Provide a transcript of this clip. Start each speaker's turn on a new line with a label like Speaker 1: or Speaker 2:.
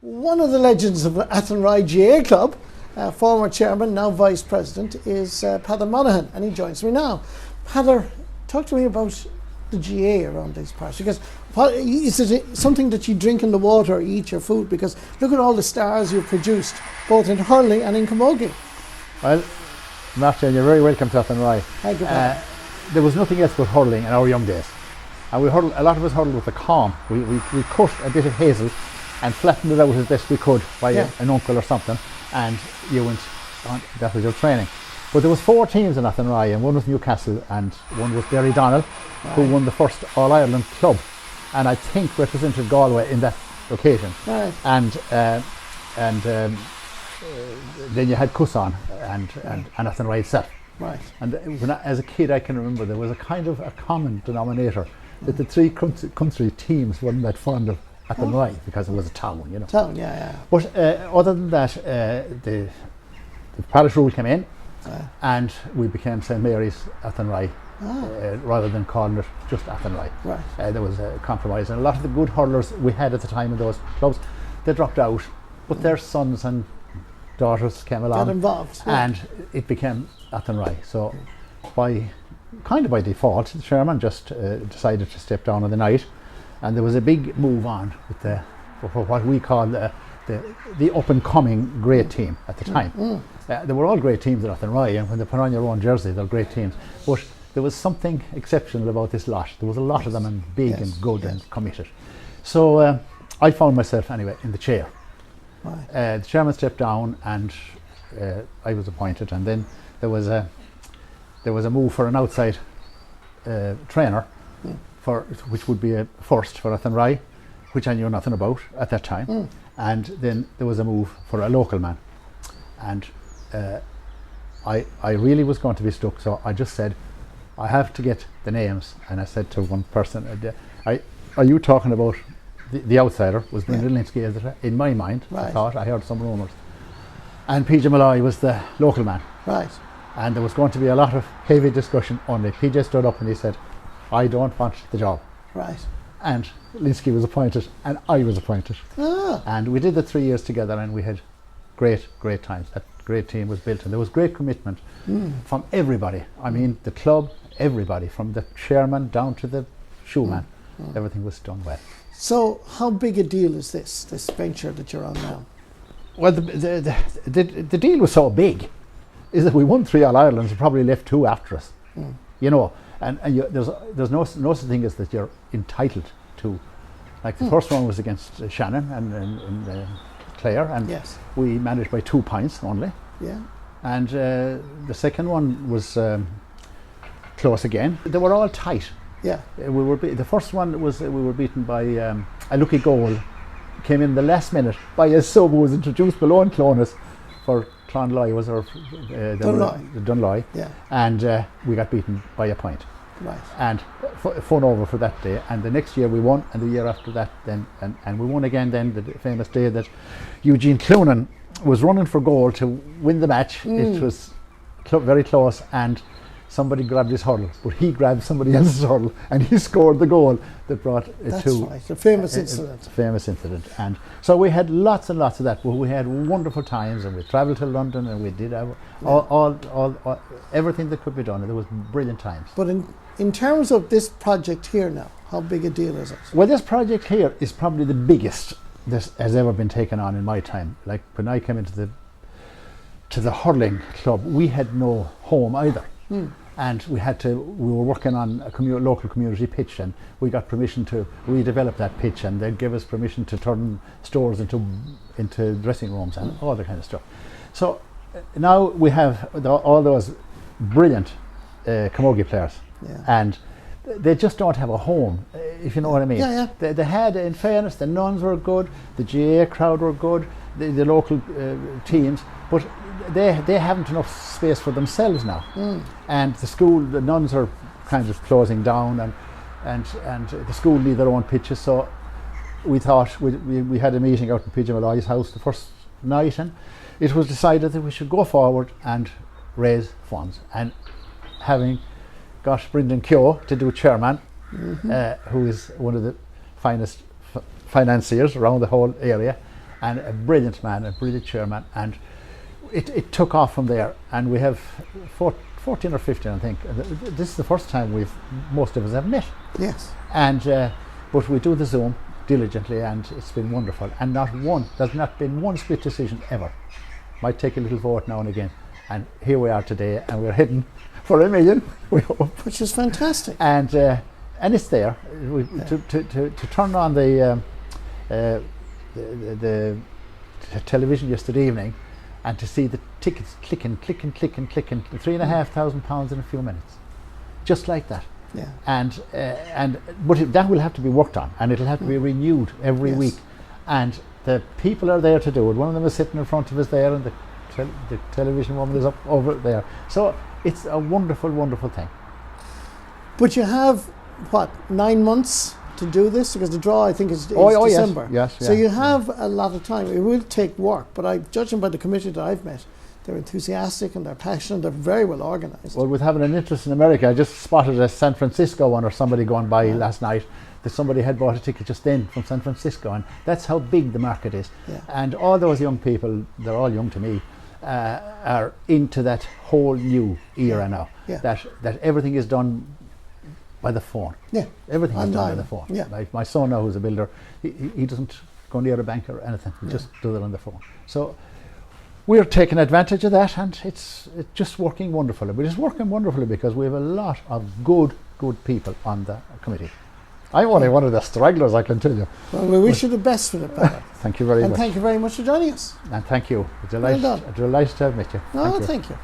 Speaker 1: One of the legends of Athenry GA Club, former chairman, now vice president, is Peadar Monaghan, and he joins me now. Peadar, talk to me about the GA around these parts, because is it something that you drink in the water or eat your food? Because look at all the stars you've produced, both in hurling and in camogie.
Speaker 2: Well, Martin, you're very welcome to Athenry.
Speaker 1: Thank you.
Speaker 2: There was nothing else but hurling in our young days. And we hurled, a lot of us hurled with a comb. We cut a bit of hazel and flattened it out as best we could by an uncle or something, and you went on, that was your training. But there was 4 teams in Athenry, and one was Newcastle and one was Derry Donald, who won the first All-Ireland club, and I think represented Galway in that occasion.
Speaker 1: Right.
Speaker 2: And then you had Cusson and Athenry itself.
Speaker 1: Right.
Speaker 2: And as a kid, I can remember there was a kind of a common denominator that the 3 country teams weren't that fond of Athenry because it was a town, you know.
Speaker 1: Town, yeah.
Speaker 2: But other than that, the parish rule came in, and we became St Mary's Athenry, rather than calling it just Athenry.
Speaker 1: Right.
Speaker 2: There was a compromise, and a lot of the good hurlers we had at the time in those clubs, they dropped out, but their sons and daughters came along.
Speaker 1: Got involved.
Speaker 2: And it became Athenry. So by default, the chairman just decided to step down on the night, and there was a big move on with for what we call the up and coming great team at the time. They were all great teams at Athenry, and when they put on your own jersey, they're great teams. But there was something exceptional about this lot. There was a lot of them, and big and good and committed. So I found myself anyway in the chair.
Speaker 1: Right.
Speaker 2: The chairman stepped down, and I was appointed, and then there was a move for an outside trainer, which would be a first for Athenry, which I knew nothing about at that time. And then there was a move for a local man, and I really was going to be stuck, so I just said, I have to get the names. And I said to one person, are you talking about the outsider? Was Brendan Linsky in my mind?
Speaker 1: Right.
Speaker 2: I thought, I heard some rumours. And PJ Malloy was the local man.
Speaker 1: Right.
Speaker 2: And there was going to be a lot of heavy discussion on it. PJ stood up and he said, I don't want the job.
Speaker 1: Right.
Speaker 2: And Linsky was appointed, and I was appointed. And we did the 3 years together, and we had great times. That great team was built, and there was great commitment from everybody. I mean, the club, everybody, from the chairman down to the shoeman. Everything was done well.
Speaker 1: So how big a deal is this venture that you're on now?
Speaker 2: Well, the deal was so big, is that we won 3 All-Irelands and probably left 2 after us. You know, and there's no such thing as that you're entitled to. Like the first one was against Shannon and Clare, and we managed by 2 points only.
Speaker 1: Yeah. And
Speaker 2: the second one was close again. They were all tight.
Speaker 1: Yeah.
Speaker 2: The first one was we were beaten by a lucky goal. Came in the last minute by a sub who was introduced below in Clonus for Clonloy, was our Dunloy.
Speaker 1: Yeah.
Speaker 2: And we got beaten by a point.
Speaker 1: Right.
Speaker 2: And fun over for that day. And the next year we won, and the year after that then, and we won again then, the famous day that Eugene Cloonan was running for goal to win the match. It was very close, and somebody grabbed his hurl, but he grabbed somebody else's hurl, and he scored the goal that brought it to...
Speaker 1: That's right, a famous incident.
Speaker 2: A famous incident. And so we had lots and lots of that, but we had wonderful times, and we travelled to London, and we did all everything that could be done, and there was brilliant times.
Speaker 1: But in terms of this project here now, how big a deal is it?
Speaker 2: Well, this project here is probably the biggest that has ever been taken on in my time. Like when I came into the hurling club, we had no home either. And we were working on a local community pitch, and we got permission to redevelop that pitch, and they gave us permission to turn stores into dressing rooms and all that kind of stuff. So now we have all those brilliant camogie players, and they just don't have a home, if you know what I mean.
Speaker 1: Yeah.
Speaker 2: They had, in fairness, the nuns were good, the GA crowd were good, the local teams, but they haven't enough space for themselves now. And the nuns are kind of closing down, and the school need their own pitches. So we thought, we had a meeting out in PJ Malloy's house the first night, and it was decided that we should go forward and raise funds. And having got Brendan Keogh to do chairman, who is one of the finest financiers around the whole area, and a brilliant man, a brilliant chairman, and it took off from there. And we have 14 or 15, I think. This is the first time most of us have met.
Speaker 1: Yes.
Speaker 2: And but we do the Zoom diligently, and it's been wonderful. And there's not been one split decision ever. Might take a little vote now and again. And here we are today, and we're heading for $1 million, we hope.
Speaker 1: Which is fantastic.
Speaker 2: And it's there. To turn on the television yesterday evening, and to see the tickets clicking, £3,500 in a few minutes, just like that.
Speaker 1: Yeah.
Speaker 2: But that will have to be worked on, and it'll have to be renewed every week. And the people are there to do it. One of them is sitting in front of us there, and the television woman is up over there. So it's a wonderful, wonderful thing.
Speaker 1: But you have, 9 months to do this? Because the draw, I think, is December.
Speaker 2: Yes.
Speaker 1: So you have a lot of time. It will take work, but judging by the committee that I've met, they're enthusiastic and they're passionate, they're very well organised.
Speaker 2: Well, with having an interest in America, I just spotted a San Francisco one, or somebody going by last night, that somebody had bought a ticket just then from San Francisco, and that's how big the market is.
Speaker 1: Yeah.
Speaker 2: And all those young people, they're all young to me, are into that whole new era now.
Speaker 1: Yeah.
Speaker 2: That everything is done by the phone.
Speaker 1: Yeah.
Speaker 2: Everything is done by
Speaker 1: Online.
Speaker 2: the phone.
Speaker 1: Yeah.
Speaker 2: Like my son now, who's a builder, he doesn't go near a bank or anything. He just does it on the phone. So we're taking advantage of that, and it's just working wonderfully. But it's working wonderfully because we have a lot of good people on the committee. I'm only one of the stragglers, I can tell you.
Speaker 1: Well, we wish you the best with it, Peadar.
Speaker 2: Thank you very much.
Speaker 1: And thank you very much for joining us.
Speaker 2: And thank you.
Speaker 1: Well done.
Speaker 2: A delight to have met you.
Speaker 1: No, thank you.